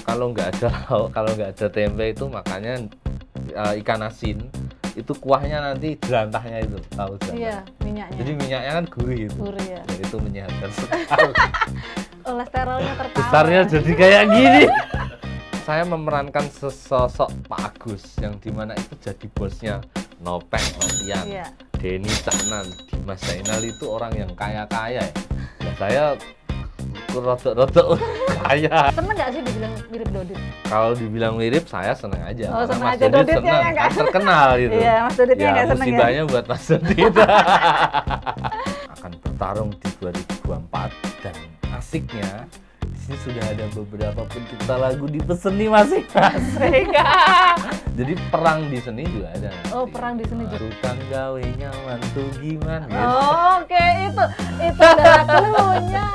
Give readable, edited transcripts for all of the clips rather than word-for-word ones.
kalau nggak ada lauk, kalau nggak ada tempe itu makanya ikan asin itu kuahnya nanti jelantahnya itu, tahu jelantah? Iya, minyaknya. Jadi minyaknya kan gurih itu. Gurih ya. Ya, itu menyehatkan sekali. Kolesterolnya tertawa. Besarnya jadi kayak gini. Saya memerankan sesosok Pak Agus yang dimana itu jadi bosnya Nopeng, Nopian, Iya. Denny Caknan, Dimas Zainal itu orang yang kaya-kaya ya. Nah, saya rodok-rodok kaya. Seneng nggak sih dibilang mirip Dodit? Kalau dibilang mirip, saya seneng aja. Oh, Karena seneng Mas aja. Dodit Doditnya seneng, yang nggak- kan terkenal gitu. Iya, Mas Doditnya Ya, nggak seneng ya. musibahnya buat Mas Dodit. Akan bertarung di 2024 dan asiknya di sini sudah ada beberapa pencipta lagu di seni masing-masing. Jadi perang di seni juga ada. Oh, perang di seni juga. Tukang gawe nyaman tuh gimana? Gitu. Oh, oke, itu adalah clue-nya.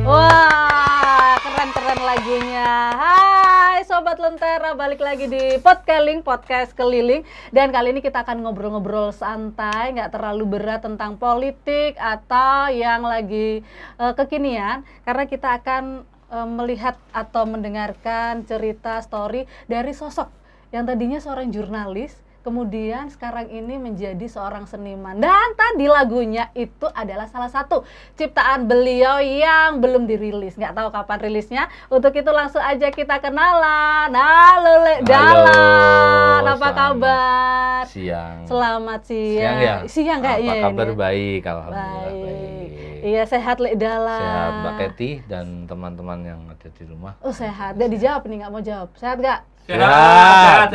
Wah, keren-keren lagunya. Hai Sobat Lentera, balik lagi di podcast keliling. Dan kali ini kita akan ngobrol-ngobrol santai, nggak terlalu berat tentang politik atau yang lagi kekinian. Karena kita akan melihat atau mendengarkan cerita story dari sosok yang tadinya seorang jurnalis, kemudian sekarang ini menjadi seorang seniman. Dan tadi lagunya itu adalah salah satu ciptaan beliau yang belum dirilis. Nggak tahu kapan rilisnya. Untuk itu langsung aja kita kenalan. Halo Lek Dalan, apa selamat kabar? Siang. Selamat siang. Siang ya? Siang kayaknya Apa kabar? ini. Baik, alhamdulillah Baik. baik. Iya, sehat Lek Dalan. Sehat Mbak Kety dan teman-teman yang ada di rumah. Oh, sehat. Nggak dijawab nih, nggak mau jawab. Sehat nggak? Sehat.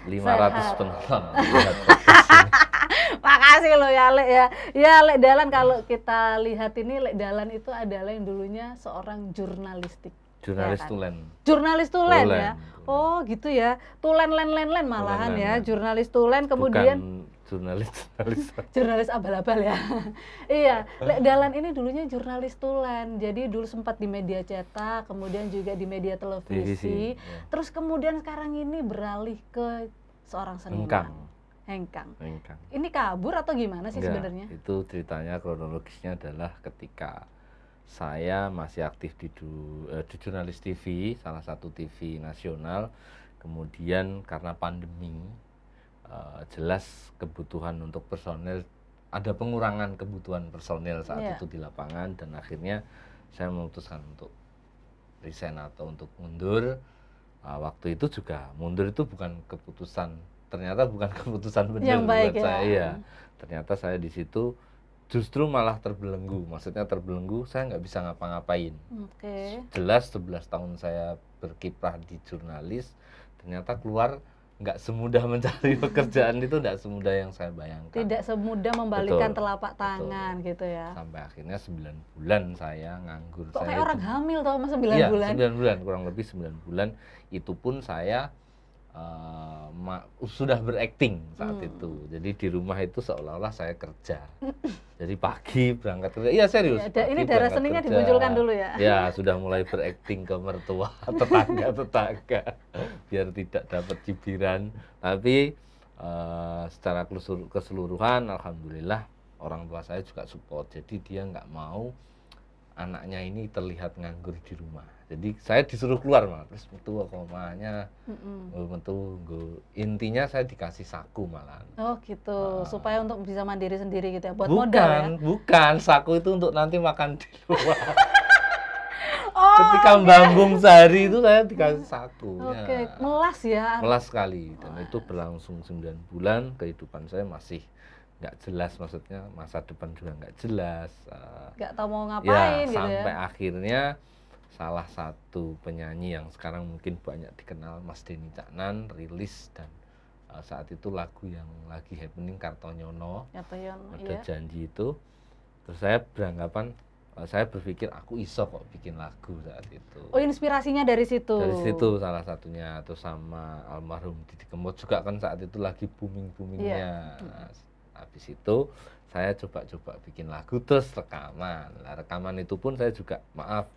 500 penonton. Makasih loh ya Lek ya. Ya Lek Dalan, kalau kita lihat ini Lek Dalan itu adalah yang dulunya seorang jurnalistik. Jurnalis Ya kan? tulen. Jurnalis tulen Tulen. ya. Oh gitu ya. Tulen len malahan Tulen, ya. len. Jurnalis tulen kemudian Bukan jurnalis. jurnalis abal-abal ya. Iya, Lek Dalan ini dulunya jurnalis tulen. Jadi dulu sempat di media cetak, kemudian juga di media televisi. Televisi, ya. Terus kemudian sekarang ini beralih ke seorang seniman. Hengkang. Ini kabur atau gimana sih Enggak, sebenarnya? itu ceritanya kronologisnya adalah ketika saya masih aktif di jurnalis TV, salah satu TV nasional. Kemudian karena pandemi, jelas kebutuhan untuk personel, ada pengurangan kebutuhan personel saat Iya. itu di lapangan, dan akhirnya saya memutuskan untuk resign atau untuk mundur. Waktu itu juga mundur itu bukan keputusan, ternyata bukan keputusan benar Yang baik buat ya. saya. Iya. Ternyata saya di situ justru malah terbelenggu. Maksudnya terbelenggu, saya nggak bisa ngapa-ngapain. Oke. Jelas 11 tahun saya berkiprah di jurnalis, ternyata keluar nggak semudah mencari pekerjaan, itu nggak semudah yang saya bayangkan. Tidak semudah membalikkan Betul, telapak tangan gitu ya. Sampai akhirnya 9 bulan saya nganggur. Kok Saya kayak orang itu- hamil tau mas 9 Iya, bulan? 9 bulan, kurang lebih 9 bulan. Itu pun saya sudah berakting saat itu. Jadi di rumah itu seolah-olah saya kerja. Jadi pagi berangkat kerja. Iya serius. Ya, pagi ini darah berangkat seninya kerja. dimunculkan dulu ya. Ya, sudah mulai berakting ke mertua, tetangga biar tidak dapat cibiran. Tapi secara keseluruhan alhamdulillah orang tua saya juga support. Jadi dia nggak mau anaknya ini terlihat nganggur di rumah. Jadi saya disuruh keluar malah, terus metu komanya, metu intinya saya dikasih saku malah. Oh gitu, supaya untuk bisa mandiri sendiri gitu ya, buat modal ya? Bukan, saku itu untuk nanti makan di luar. Ketika membambung sehari itu saya dikasih satu. Oke, melas ya. Melas sekali, dan itu berlangsung 9 bulan. Kehidupan saya masih nggak jelas, maksudnya masa depan juga nggak jelas. Nggak tahu mau ngapain gitu ya. Sampai akhirnya salah satu penyanyi yang sekarang mungkin banyak dikenal, Mas Denny Caknan, rilis, dan saat itu lagu yang lagi happening Kartonyono, ada iya. Janji itu. Terus saya beranggapan, saya berpikir aku iso kok bikin lagu saat itu. Oh, inspirasinya dari situ? Dari situ salah satunya. Terus sama almarhum Didi Kempot juga kan saat itu lagi booming-boomingnya. Nah, habis itu saya coba-coba bikin lagu, terus rekaman. Nah, rekaman itu pun saya juga, maaf,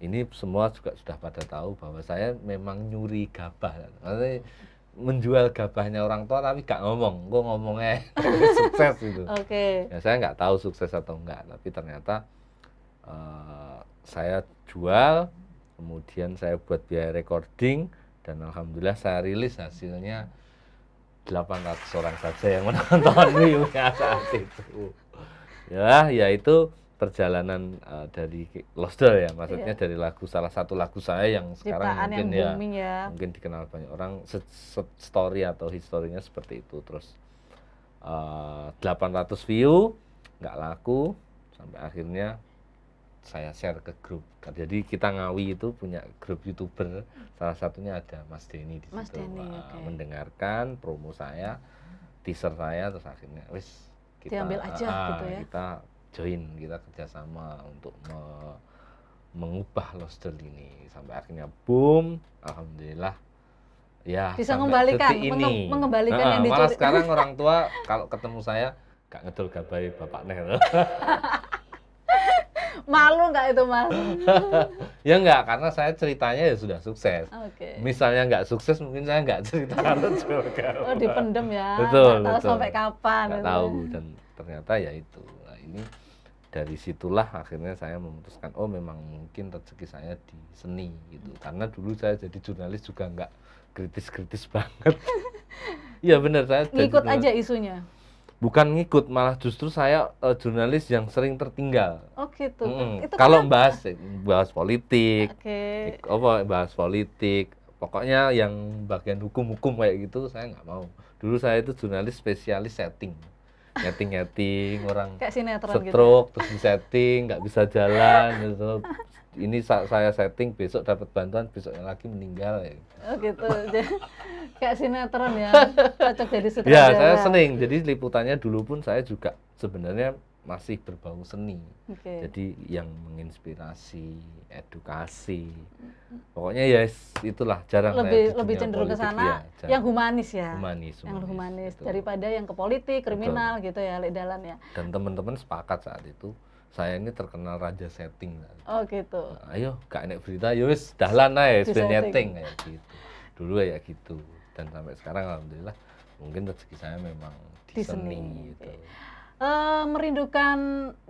ini semua juga sudah pada tahu bahwa saya memang nyuri gabah. Maksudnya menjual gabahnya orang tua tapi gak ngomong, gue ngomongnya sukses gitu. Oke. Ya saya nggak tahu sukses atau enggak, tapi ternyata saya jual, kemudian saya buat biaya recording, dan alhamdulillah saya rilis, hasilnya 800 orang saja yang menonton view-nya saat itu. Ya itu perjalanan dari Lost Doll ya, maksudnya dari lagu, salah satu lagu saya yang sekarang ciptaan mungkin yang booming ya, mungkin dikenal banyak orang, story atau historinya seperti itu. Terus 800 view, nggak laku, sampai akhirnya saya share ke grup. Jadi kita Ngawi itu punya grup YouTuber, salah satunya ada Mas Denny di Mas situ. Denny, okay. Mendengarkan promo saya, teaser saya, terus akhirnya kita diambil aja gitu ya. Kita join, kita kerjasama untuk mengubah Lost Doll ini, sampai akhirnya boom, alhamdulillah ya bisa mengembalikan yang dicuri. Malah sekarang orang tua kalau ketemu saya gak ngedol gabai bapak Nel. Malu nggak itu, Mas? Ya enggak, karena saya ceritanya ya sudah sukses. Okay. Misalnya nggak sukses, mungkin saya nggak cerita kalau oh, dipendem ya. Betul, nggak tahu sampai kapan. Nggak tahu, dan ternyata ya itu. Nah, ini dari situlah akhirnya saya memutuskan, oh memang mungkin rezeki saya di seni gitu. Karena dulu saya jadi jurnalis juga nggak kritis-kritis banget. Iya benar, saya ngikut aja isunya. Bukan ngikut, malah justru saya jurnalis yang sering tertinggal. Oh gitu. Kalau bahas politik, bahas politik, pokoknya yang bagian hukum-hukum kayak gitu saya nggak mau. Dulu saya itu jurnalis spesialis setting. Nyeting orang kayak sinetron stroke gitu. Terus di setting nggak bisa jalan gitu. Ini saya setting, besok dapat bantuan, besoknya lagi meninggal ya. Oh gitu. Kayak sinetron ya. Cocok jadi sutradara. Ya, saya seneng. Jadi liputannya dulu pun saya juga sebenarnya masih berbau seni. Jadi yang menginspirasi, edukasi. Pokoknya ya itulah, jarang lebih cenderung ke sana ya, yang humanis ya. Yang humanis gitu. Daripada yang ke politik, kriminal gitu ya, Dalan ya. Dan teman-teman sepakat saat itu, saya ini terkenal raja setting. Oh gitu. Nah, ayo gak enak berita, yowis dahlan aja setting kayak gitu. Dulu ya gitu. Dan sampai sekarang alhamdulillah mungkin rezeki saya memang di seni gitu. Merindukan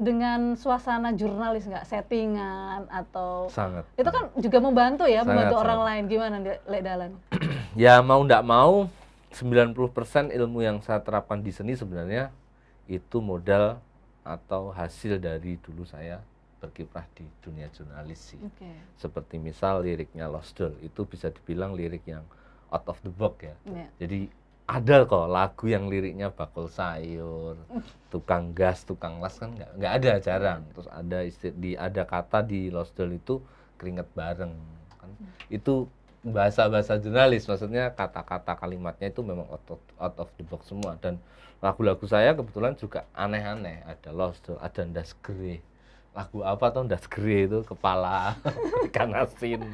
dengan suasana jurnalis nggak, settingan atau sangat itu kan juga membantu ya, membantu orang sangat. lain. Gimana Dalan? Ya mau ndak mau 90% ilmu yang saya terapkan di seni sebenarnya itu modal atau hasil dari dulu saya berkiprah di dunia jurnalis sih. Seperti misal liriknya Lost Doll itu bisa dibilang lirik yang out of the box ya. Jadi ada kok lagu yang liriknya bakul sayur, tukang gas, tukang las, kan nggak ada, jarang. Terus ada kata di Lost Doll itu keringet bareng kan. Itu bahasa jurnalis, maksudnya kata-kata kalimatnya itu memang out of the box semua. Dan lagu-lagu saya kebetulan juga aneh-aneh, ada Lost Doll, ada Ndas Gere. Lagu apa tuh Ndas Gere itu, kepala ikan asin.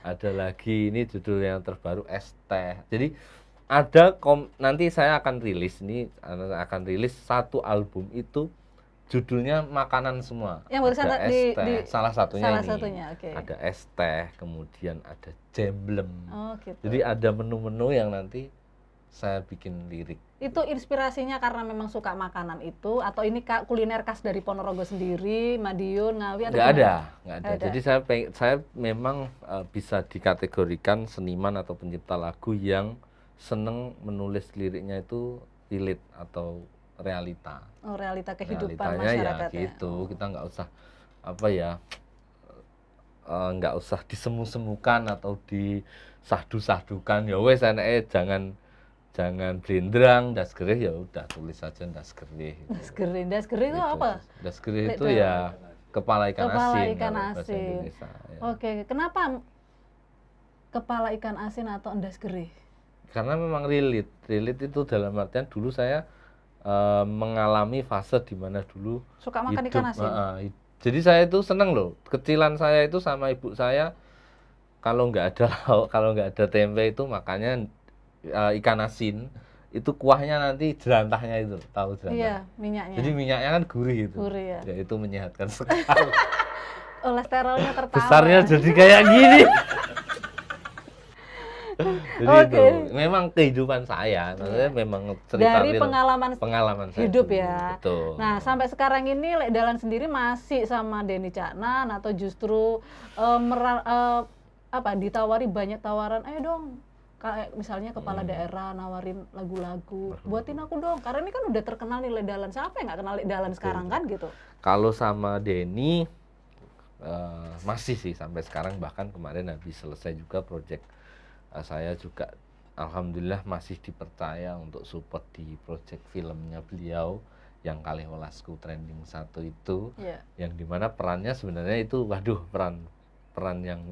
Ada lagi ini judul yang terbaru Es Teh. Jadi ada nanti saya akan rilis satu album itu judulnya makanan semua. Yang barusan ada es teh, salah satunya ini. Ada es teh, kemudian ada jemblem. Gitu. Jadi ada menu-menu yang nanti saya bikin lirik. Itu inspirasinya karena memang suka makanan itu, atau ini kuliner khas dari Ponorogo sendiri, Madiun, Ngawi, atau nggak ada. Jadi saya memang bisa dikategorikan seniman atau pencipta lagu yang seneng menulis liriknya itu relate atau realita. Oh, realita kehidupan realitanya masyarakat ya gitu. Kita nggak usah nggak usah disemu-semukan atau disahdu-sahdukan. Ya wes enake jangan blendrang, das gerih ya udah tulis saja das gerih. Das gerih itu apa? Das gerih itu ya kepala ikan asin. Ikan kalau bahasa asin. Indonesia, ya. Oke, kenapa kepala ikan asin atau endas gerih? Karena memang relate itu dalam artian dulu saya mengalami fase di mana dulu suka makan ikan asin. Jadi saya itu seneng loh. Kecilan saya itu sama ibu saya kalau nggak ada lauk, kalau nggak ada tempe itu makanya ikan asin. Itu kuahnya nanti jerantahnya itu, tahu jerantah? Iya, minyaknya. Jadi minyaknya kan gurih itu. Gurih ya. Ya itu menyehatkan sekali. Kolesterolnya tertawa. Besarnya jadi kayak gini. Jadi itu memang kehidupan saya, maksudnya memang cerita dari pengalaman saya hidup dulu. ya. Betul. Nah, sampai sekarang ini Lek Dalan sendiri masih sama Denny Caknan atau justru ditawari banyak tawaran, ayo dong, kayak misalnya kepala daerah nawarin lagu-lagu, buatin aku dong, karena ini kan udah terkenal nih Lek Dalan, siapa yang nggak kenal Lek Dalan sekarang kan gitu. Kalau sama Denny masih sih sampai sekarang, bahkan kemarin habis selesai juga project saya juga alhamdulillah masih dipercaya untuk support di project filmnya beliau yang Kalih Welasku trending 1 itu, yang dimana perannya sebenarnya itu peran yang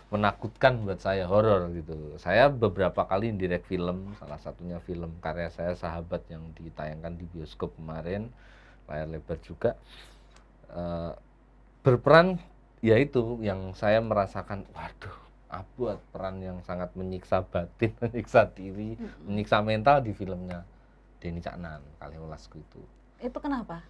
menakutkan buat saya, horor gitu. Saya beberapa kali direct film, salah satunya film karya saya Sahabat yang ditayangkan di bioskop kemarin, layar lebar juga, berperan yaitu yang saya merasakan, waduh, buat peran yang sangat menyiksa batin, menyiksa diri, menyiksa mental di filmnya Denny Caknan, Kalih Welasku itu. Itu kenapa?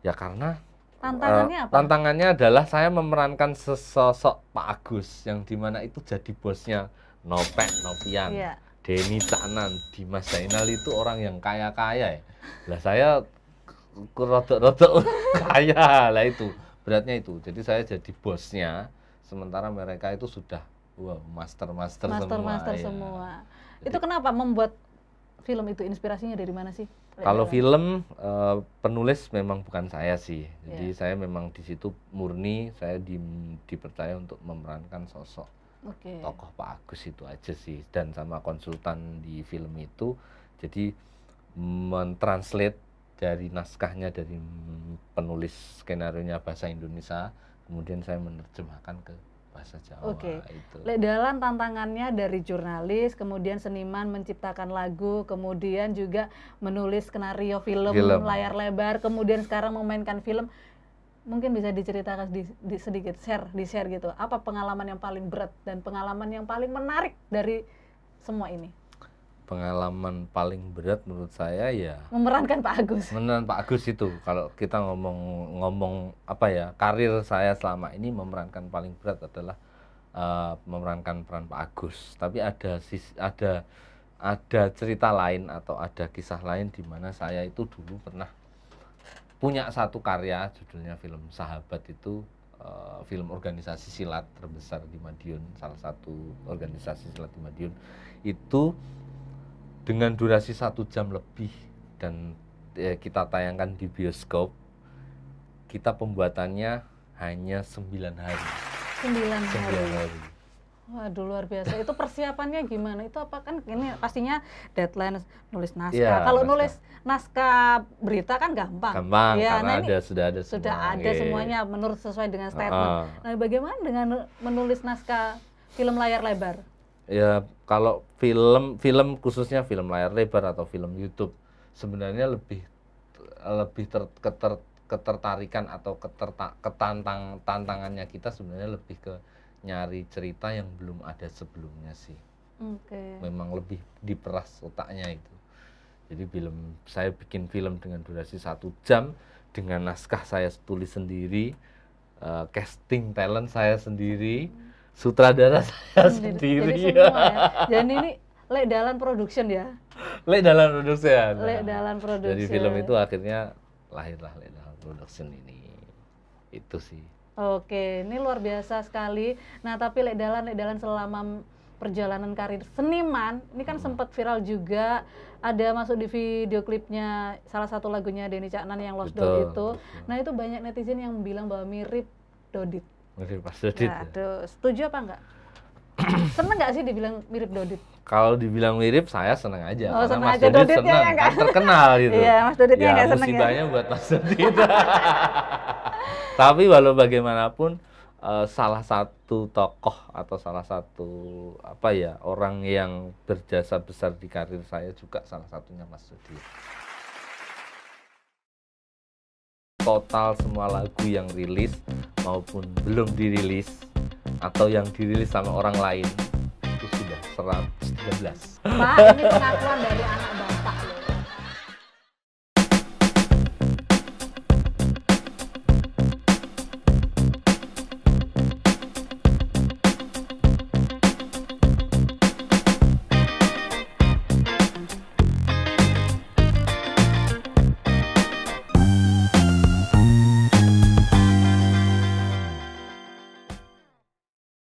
Ya karena tantangannya apa? Tantangannya adalah saya memerankan sesosok Pak Agus yang dimana itu jadi bosnya Nopian, Denny Caknan, Dimas Zainal itu orang yang kaya-kaya ya. Lah saya rodok-rodok kaya lah, itu beratnya itu. Jadi saya jadi bosnya, sementara mereka itu sudah master semua. Jadi, itu kenapa membuat film itu, inspirasinya dari mana sih? Kalau film penulis memang bukan saya sih. Jadi saya memang di situ murni saya dipercaya untuk memerankan sosok tokoh Pak Agus itu aja sih, dan sama konsultan di film itu. Jadi mentranslate dari naskahnya dari penulis skenarionya bahasa Indonesia, kemudian saya menerjemahkan ke bahasa Jawa. Itu. Lek Dalan tantangannya dari jurnalis, kemudian seniman menciptakan lagu, kemudian juga menulis skenario film layar lebar, kemudian sekarang memainkan film. Mungkin bisa diceritakan sedikit, di-share gitu. Apa pengalaman yang paling berat dan pengalaman yang paling menarik dari semua ini? Pengalaman paling berat menurut saya ya memerankan Pak Agus. Memerankan Pak Agus itu, kalau kita ngomong karir saya selama ini, memerankan paling berat adalah memerankan peran Pak Agus. Tapi ada cerita lain atau ada kisah lain di mana saya itu dulu pernah punya satu karya judulnya film Sahabat itu, film organisasi silat terbesar di Madiun, salah satu organisasi silat di Madiun itu, dengan durasi 1 jam lebih, dan kita tayangkan di bioskop. Kita pembuatannya hanya 9 hari. 9 hari. Waduh, luar biasa. Itu persiapannya gimana? Itu apa, kan ini pastinya deadline nulis naskah. Kalau nulis naskah berita kan gampang. Ya, karena sudah ada semuanya menurut sesuai dengan statement. Nah, bagaimana dengan menulis naskah film layar lebar? Ya, kalau film khususnya film layar lebar atau film YouTube, sebenarnya lebih ketertarikan atau tantangannya kita sebenarnya lebih ke nyari cerita yang belum ada sebelumnya sih. Memang lebih diperas otaknya itu. Jadi saya bikin film dengan durasi 1 jam, dengan naskah saya tulis sendiri, casting talent saya sendiri, sutradara saya sendiri. Jadi semua ya. Dan ini Lek Dalan Production ya? Lek Dalan Production. Lek Dalan Production. Dari film itu akhirnya lahirlah Lek Dalan Production ini. Itu sih. Oke, ini luar biasa sekali. Nah, tapi Lek Dalan selama perjalanan karir seniman, ini kan sempat viral juga, ada masuk di video klipnya salah satu lagunya Denny Caknan yang Lost Doll itu. Nah, itu banyak netizen yang bilang bahwa mirip Dodit. Mirip Mas Dodit. Ya. Aduh, setuju apa enggak? Seneng nggak sih dibilang mirip Dodit? Kalau dibilang mirip, saya seneng aja. Oh, Karena seneng Mas aja. Dodit Doditnya seneng, ya nggak? kan terkenal gitu. Iya, Mas Doditnya ya, nggak seneng ya. musibahnya buat Mas Dodit. Tapi walau bagaimanapun, salah satu tokoh atau salah satu orang yang berjasa besar di karir saya juga salah satunya Mas Dodit. Total semua lagu yang rilis maupun belum dirilis atau yang dirilis sama orang lain itu sudah 113. Pak, ini pengakuan dari anak bapak.